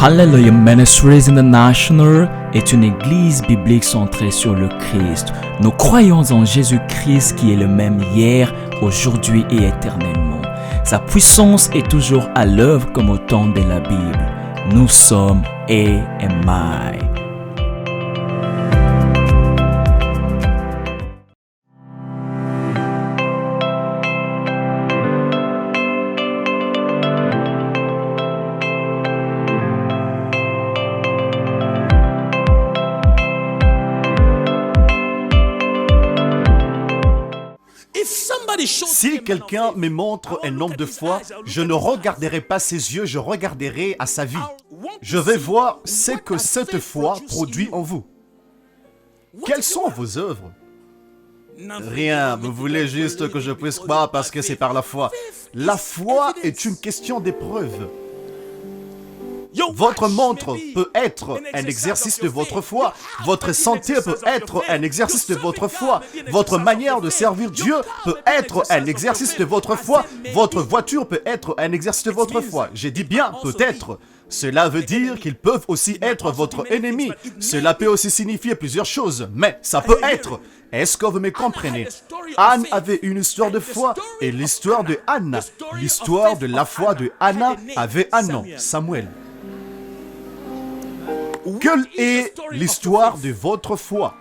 Hallelujah Ministries International est une église biblique centrée sur le Christ. Nous croyons en Jésus-Christ qui est le même hier, aujourd'hui et éternellement. Sa puissance est toujours à l'œuvre comme au temps de la Bible. Nous sommes AMI. Si quelqu'un me montre un homme de foi, je ne regarderai pas ses yeux, je regarderai à sa vie. Je vais voir ce que cette foi produit en vous. Quelles sont vos œuvres? Rien, vous voulez juste que je puisse croire parce que c'est par la foi. La foi est une question d'épreuve. Votre montre peut être un exercice de votre foi. Votre santé peut être un exercice de votre foi. Votre manière de servir Dieu peut être un exercice de votre foi. Votre voiture peut être un exercice de votre foi. J'ai dit bien, peut-être. Cela veut dire qu'ils peuvent aussi être votre ennemi. Cela peut aussi signifier plusieurs choses, mais ça peut être. Est-ce que vous me comprenez? Anne avait une histoire de foi et l'histoire de Anna, l'histoire de la foi de Anna avait un nom, Samuel. Quelle est l'histoire de votre foi?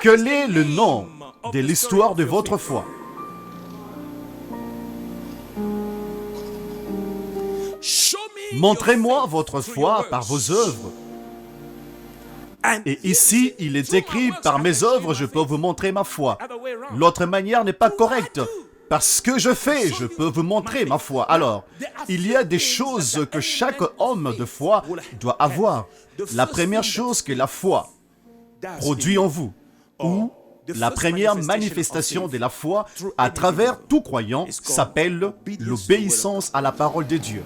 Quel est le nom de l'histoire de votre foi? Montrez-moi votre foi par vos œuvres. Et ici, il est écrit, par mes œuvres, je peux vous montrer ma foi. L'autre manière n'est pas correcte. Parce que je fais, je peux vous montrer ma foi. Alors, il y a des choses que chaque homme de foi doit avoir. La première chose que la foi produit en vous, ou la première manifestation de la foi à travers tout croyant, s'appelle l'obéissance à la parole de Dieu.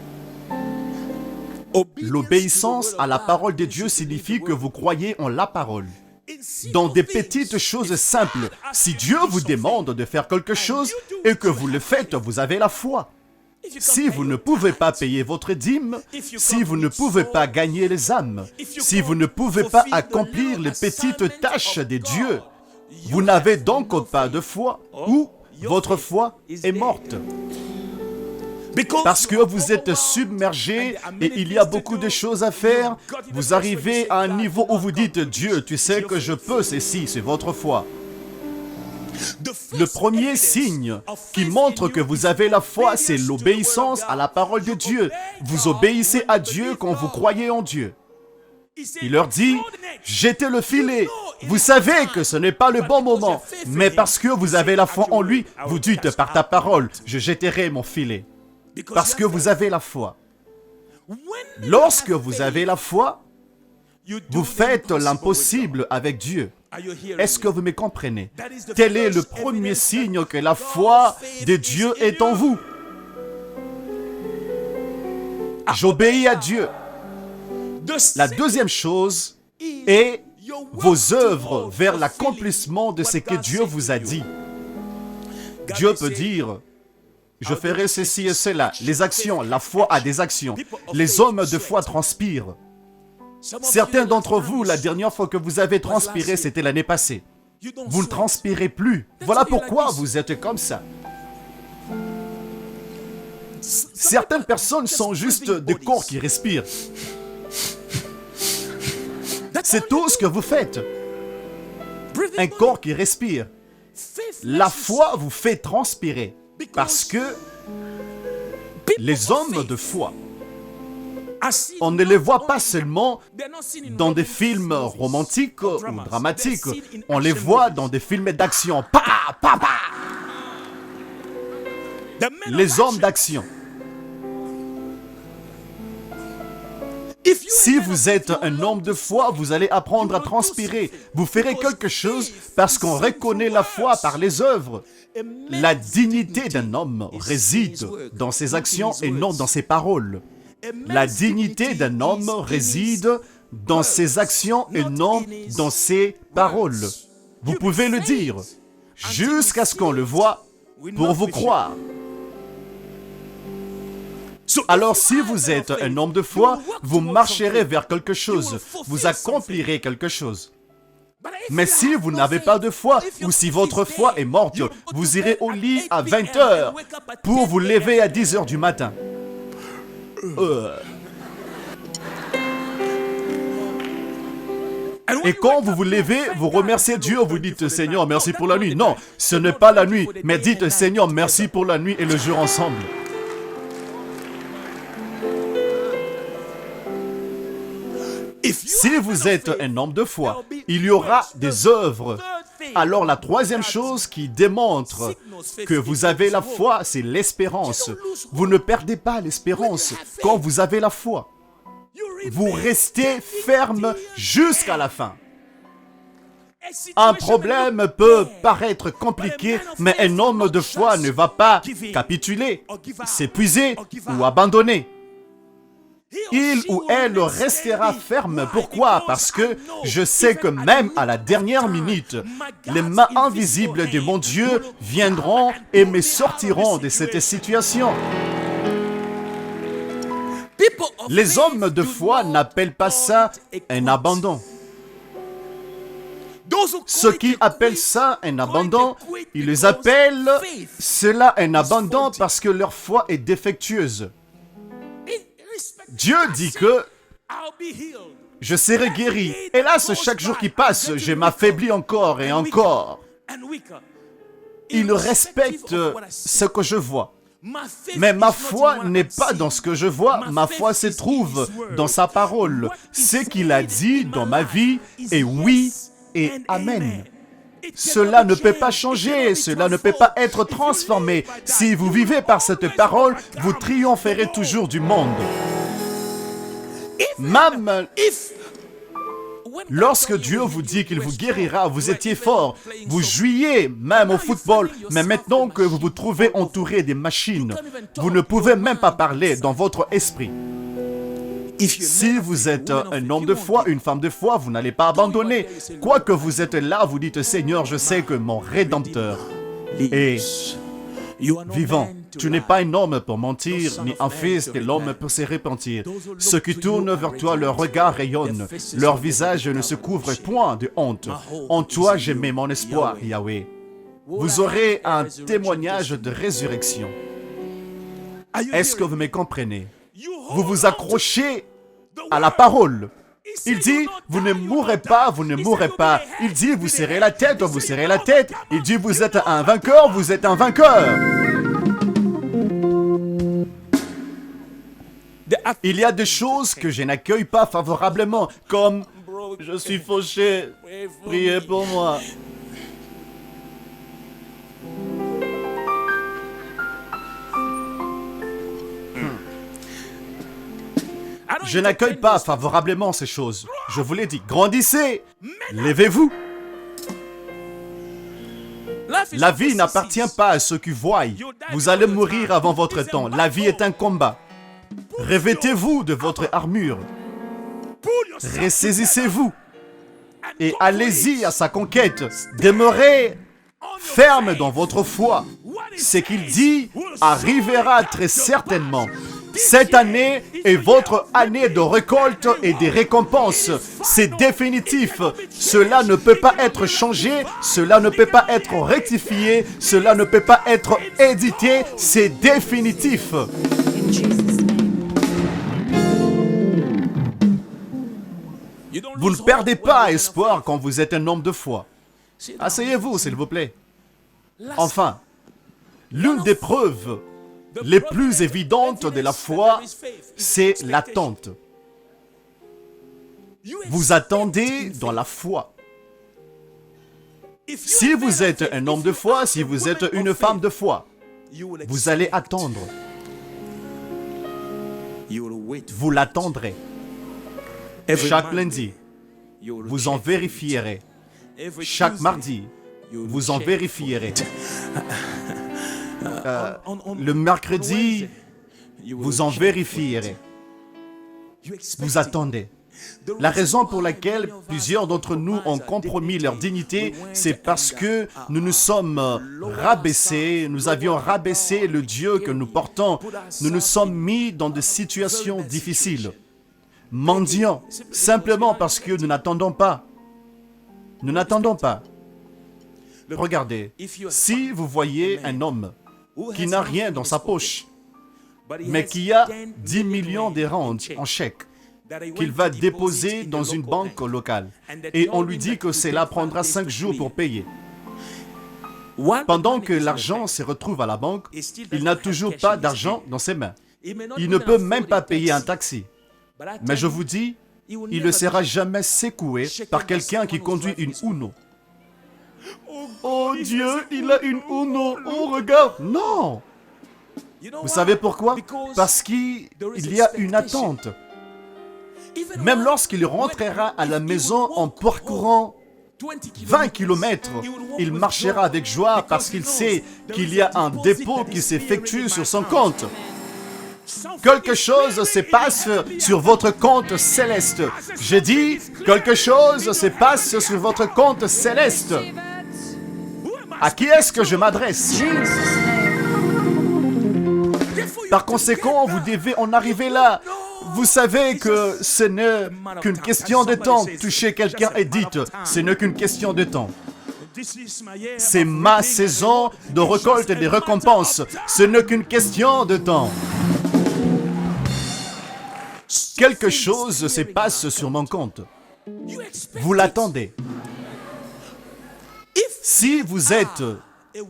L'obéissance à la parole de Dieu signifie que vous croyez en la parole. Dans des petites choses simples, si Dieu vous demande de faire quelque chose et que vous le faites, vous avez la foi. Si vous ne pouvez pas payer votre dîme, si vous ne pouvez pas gagner les âmes, si vous ne pouvez pas accomplir les petites tâches de Dieu, vous n'avez donc pas de foi ou votre foi est morte. Parce que vous êtes submergé et il y a beaucoup de choses à faire, vous arrivez à un niveau où vous dites « Dieu, tu sais que je peux ceci, c'est votre foi ». Le premier signe qui montre que vous avez la foi, c'est l'obéissance à la parole de Dieu. Vous obéissez à Dieu quand vous croyez en Dieu. Il leur dit « Jetez le filet ». Vous savez que ce n'est pas le bon moment, mais parce que vous avez la foi en lui, vous dites par ta parole « Je jetterai mon filet ». Parce que vous avez la foi. Lorsque vous avez la foi, vous faites l'impossible avec Dieu. Est-ce que vous me comprenez? Tel est le premier signe que la foi de Dieu est en vous. J'obéis à Dieu. La deuxième chose est vos œuvres vers l'accomplissement de ce que Dieu vous a dit. Dieu peut dire: je ferai ceci et cela. Les actions, la foi a des actions. Les hommes de foi transpirent. Certains d'entre vous, la dernière fois que vous avez transpiré, c'était l'année passée. Vous ne transpirez plus. Voilà pourquoi vous êtes comme ça. Certaines personnes sont juste des corps qui respirent. C'est tout ce que vous faites. Un corps qui respire. La foi vous fait transpirer. Parce que les hommes de foi, on ne les voit pas seulement dans des films romantiques ou dramatiques, on les voit dans des films d'action. Pa, pa, pa. Les hommes d'action. Si vous êtes un homme de foi, vous allez apprendre à transpirer. Vous ferez quelque chose parce qu'on reconnaît la foi par les œuvres. La dignité d'un homme réside dans ses actions et non dans ses paroles. La dignité d'un homme réside dans ses actions et non dans ses paroles. Vous pouvez le dire jusqu'à ce qu'on le voie pour vous croire. Alors si vous êtes un homme de foi, vous marcherez vers quelque chose, vous accomplirez quelque chose. Mais si vous n'avez pas de foi, ou si votre foi est morte, vous irez au lit à 20 heures pour vous lever à 10 heures du matin. Et quand vous vous levez, vous remerciez Dieu, vous dites « Seigneur, merci pour la nuit ». Non, ce n'est pas la nuit, mais dites « Seigneur, merci pour la nuit et le jour ensemble ». Si vous êtes un homme de foi, il y aura des œuvres. Alors la troisième chose qui démontre que vous avez la foi, c'est l'espérance. Vous ne perdez pas l'espérance quand vous avez la foi. Vous restez ferme jusqu'à la fin. Un problème peut paraître compliqué, mais un homme de foi ne va pas capituler, s'épuiser ou abandonner. Il ou elle restera ferme. Pourquoi? Parce que je sais que même à la dernière minute, les mains invisibles de mon Dieu viendront et me sortiront de cette situation. Les hommes de foi n'appellent pas ça un abandon. Ceux qui appellent ça un abandon, ils appellent cela un abandon parce que leur foi est défectueuse. Dieu dit que je serai guéri. Hélas, chaque jour qui passe, je m'affaiblis encore et encore. Il respecte ce que je vois. Mais ma foi n'est pas dans ce que je vois, ma foi se trouve dans sa parole. Ce qu'il a dit dans ma vie est oui et amen. Cela ne peut pas changer, cela ne peut pas être transformé. Si vous vivez par cette parole, vous triompherez toujours du monde. Même lorsque Dieu vous dit qu'il vous guérira, vous étiez fort, vous jouiez même au football, mais maintenant que vous vous trouvez entouré des machines, vous ne pouvez même pas parler dans votre esprit. Si vous êtes un homme de foi, une femme de foi, vous n'allez pas abandonner. Quoique vous êtes là, vous dites « Seigneur, je sais que mon Rédempteur est vivant. Tu n'es pas un homme pour mentir, ni un fils de l'homme pour se repentir. Ceux qui tournent vers toi, leur regard rayonne. Leur visage ne se couvre point de honte. En toi, je mets mon espoir, Yahweh. Vous aurez un témoignage de résurrection. Est-ce que vous me comprenez? Vous vous accrochez à la parole. Il dit, vous ne mourrez pas, vous ne mourrez pas. Il dit, vous serrez la tête, vous serrez la tête. Il dit, vous êtes un vainqueur, vous êtes un vainqueur. Il y a des choses que je n'accueille pas favorablement, comme « Je suis fauché, priez pour moi ». Je n'accueille pas favorablement ces choses. Je vous l'ai dit, grandissez, levez-vous. La vie n'appartient pas à ceux qui voient. Vous allez mourir avant votre temps. La vie est un combat. Revêtez-vous de votre armure. Ressaisissez-vous. Et allez-y à sa conquête. Demeurez ferme dans votre foi. Ce qu'il dit arrivera très certainement. Cette année est votre année de récolte et de récompenses. C'est définitif. Cela ne peut pas être changé. Cela ne peut pas être rectifié. Cela ne peut pas être édité. C'est définitif. Vous ne perdez pas espoir quand vous êtes un homme de foi. Asseyez-vous, s'il vous plaît. Enfin, l'une des preuves les plus évidentes de la foi, c'est l'attente. Vous attendez dans la foi. Si vous êtes un homme de foi, si vous êtes une femme de foi, vous allez attendre. Vous l'attendrez. Chaque lundi, vous en vérifierez. Chaque mardi, vous en vérifierez. Le mercredi, vous en vérifierez. Vous attendez. La raison pour laquelle plusieurs d'entre nous ont compromis leur dignité, c'est parce que nous nous sommes rabaissés, nous avions rabaissé le Dieu que nous portons. Nous nous sommes mis dans des situations difficiles, mendiants, simplement parce que nous n'attendons pas. Nous n'attendons pas. Regardez, si vous voyez un homme qui n'a rien dans sa poche, mais qui a 10 millions de rand en chèque, qu'il va déposer dans une banque locale, et on lui dit que cela prendra 5 jours pour payer. Pendant que l'argent se retrouve à la banque, il n'a toujours pas d'argent dans ses mains. Il ne peut même pas payer un taxi. Mais je vous dis, il ne sera jamais secoué par quelqu'un qui conduit une Uno. Oh Dieu, il a une Uno, oh regarde, non! Vous savez pourquoi? Parce qu'il y a une attente. Même lorsqu'il rentrera à la maison en parcourant 20 km, il marchera avec joie parce qu'il sait qu'il y a un dépôt qui s'effectue sur son compte. Quelque chose se passe sur votre compte céleste. J'ai dit, quelque chose se passe sur votre compte céleste. À qui est-ce que je m'adresse? Par conséquent, vous devez en arriver là. Vous savez que ce n'est qu'une question de temps. Touchez quelqu'un et dites, ce n'est qu'une question de temps. C'est ma saison de récolte et de récompenses. Ce n'est qu'une question de temps. Quelque chose se passe sur mon compte. Vous l'attendez. Si vous êtes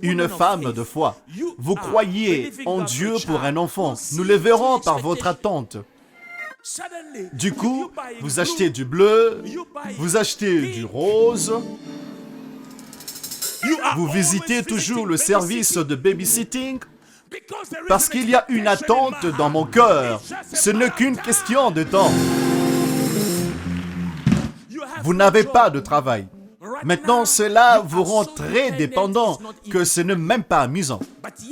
une femme de foi, vous croyez en Dieu pour un enfant, nous le verrons par votre attente. Du coup, vous achetez du bleu, vous achetez du rose, vous visitez toujours le service de babysitting, parce qu'il y a une attente dans mon cœur. Ce n'est qu'une question de temps. Vous n'avez pas de travail. Maintenant, cela vous rend très dépendant, que ce n'est même pas amusant.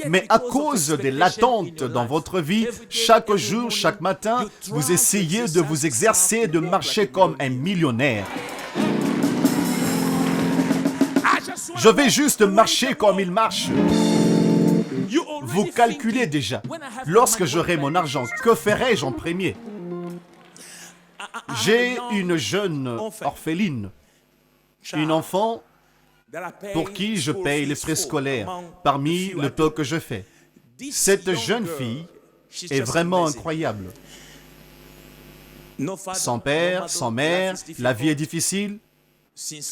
Mais à cause de l'attente dans votre vie, chaque jour, chaque matin, vous essayez de vous exercer, de marcher comme un millionnaire. Je vais juste marcher comme il marche. Vous calculez déjà. Lorsque j'aurai mon argent, que ferai-je en premier? J'ai une jeune orpheline. Une enfant pour qui je paye les frais scolaires parmi le peu que je fais. Cette jeune fille est vraiment incroyable. Sans père, sans mère, la vie est difficile.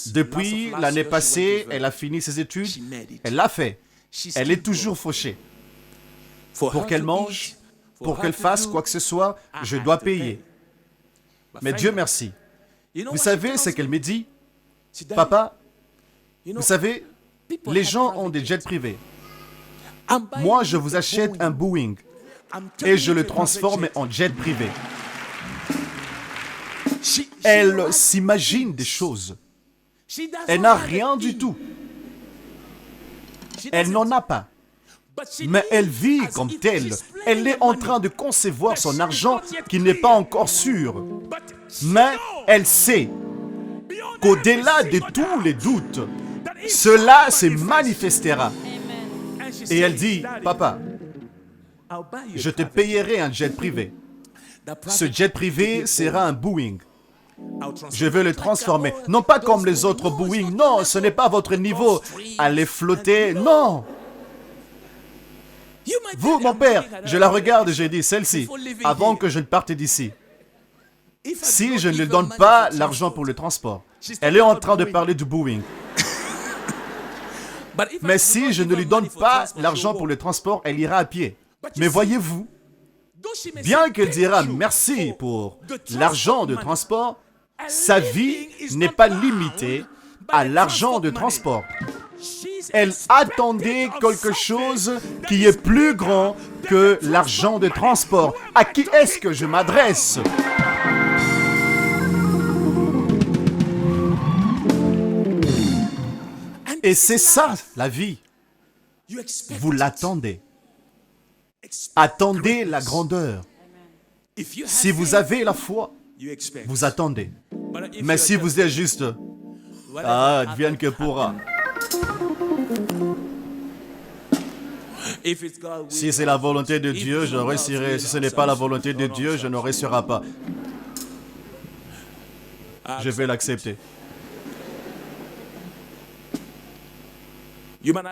Depuis l'année passée, elle a fini ses études. Elle l'a fait. Elle est toujours fauchée. Pour qu'elle mange, pour qu'elle fasse quoi que ce soit, je dois payer. Mais Dieu merci. Vous savez ce qu'elle me dit? Papa, vous savez, les gens ont des jets privés. Moi, je vous achète un Boeing et je le transforme en jet privé. Elle s'imagine des choses. Elle n'a rien du tout. Elle n'en a pas. Mais elle vit comme telle. Elle est en train de concevoir son argent qui n'est pas encore sûr. Mais elle sait qu'au-delà de tous les doutes, cela se manifestera. Et elle dit, papa, je te payerai un jet privé. Ce jet privé sera un Boeing. Je veux le transformer. Non pas comme les autres Boeing. Non, ce n'est pas votre niveau. Allez flotter. Non. Vous, mon père, je la regarde et je dis, celle-ci, avant que je ne parte d'ici. Si je ne lui donne pas l'argent pour le transport, elle est en train de parler du Boeing. Mais si je ne lui donne pas l'argent pour le transport, elle ira à pied. Mais voyez-vous, bien qu'elle dira merci pour l'argent de transport, sa vie n'est pas limitée à l'argent de transport. Elle attendait quelque chose qui est plus grand que l'argent de transport. À qui est-ce que je m'adresse? Et c'est ça, la vie. Vous l'attendez. Attendez la grandeur. Si vous avez la foi, Vous attendez. Mais si vous êtes juste, advienne que pourra. Si c'est la volonté de Dieu, je réussirai. Si ce n'est pas la volonté de Dieu, je ne réussirai pas. Je vais l'accepter.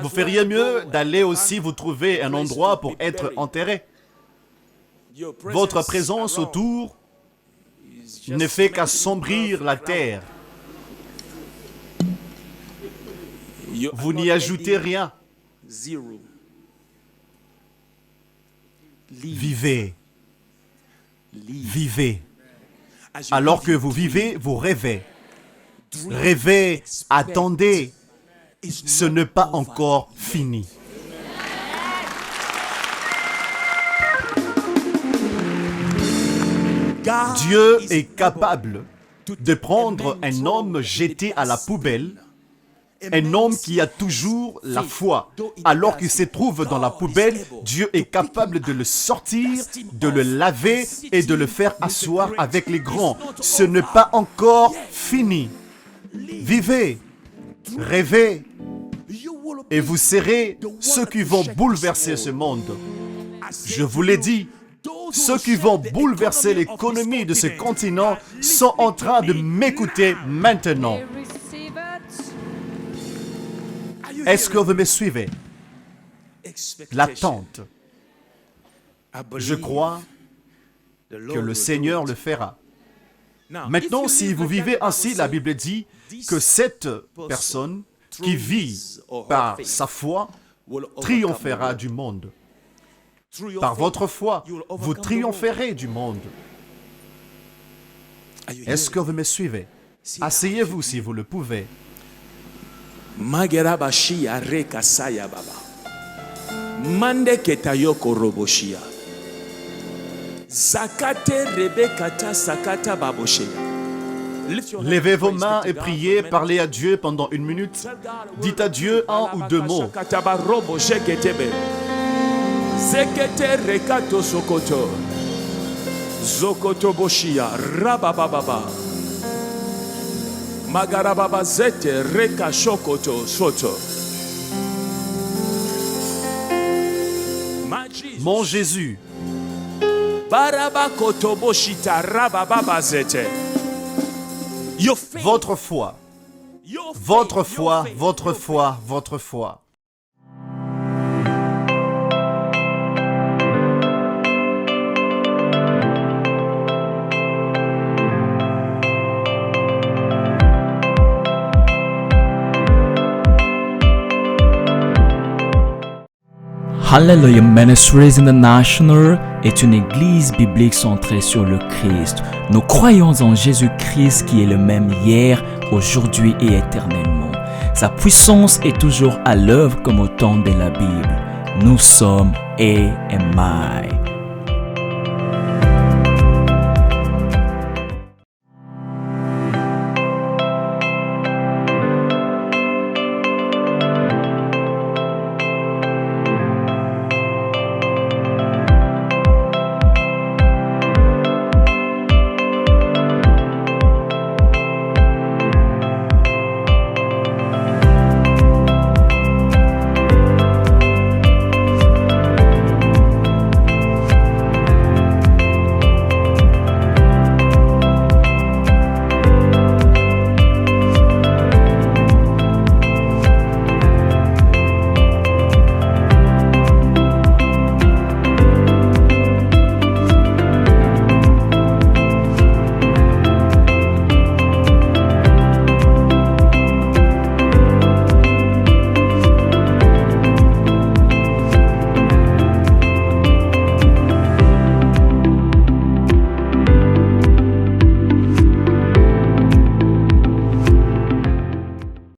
Vous feriez mieux d'aller aussi vous trouver un endroit pour être enterré. Votre présence autour ne fait qu'assombrir la terre. Vous n'y ajoutez rien. Vivez. Vivez. Alors que vous vivez, vous rêvez. Rêvez, attendez. Ce n'est pas encore fini. Dieu est capable de prendre un homme jeté à la poubelle, un homme qui a toujours la foi. Alors qu'il se trouve dans la poubelle, Dieu est capable de le sortir, de le laver et de le faire asseoir avec les grands. Ce n'est pas encore fini. Vivez, rêvez, et vous serez ceux qui vont bouleverser ce monde. Je vous l'ai dit, ceux qui vont bouleverser l'économie de ce continent sont en train de m'écouter maintenant. Est-ce que vous me suivez? L'attente. Je crois que le Seigneur le fera. Maintenant, si vous vivez ainsi, la Bible dit que cette personne qui vit par sa foi triomphera du monde. Par votre foi, vous triompherez du monde. Est-ce que vous me suivez? Asseyez-vous si vous le pouvez. Magerabashi areka saya baba. Mande ketayoko roboshia. Zakate rebekata sakata baboshe. Levez vos mains et priez, parlez à Dieu pendant 1 minute. Dites à Dieu 1 ou 2 mots. Zekete rekato sokoto. Zokoto boshia rabababa. Magarababa zete reka shokoto soto. Mon Jésus, Barabakoto boshita rabababa zete. votre foi, votre foi, votre foi, votre foi. Hallelujah Ministries International est une église biblique centrée sur le Christ. Nous croyons en Jésus-Christ qui est le même hier, aujourd'hui et éternellement. Sa puissance est toujours à l'œuvre comme au temps de la Bible. Nous sommes AMI.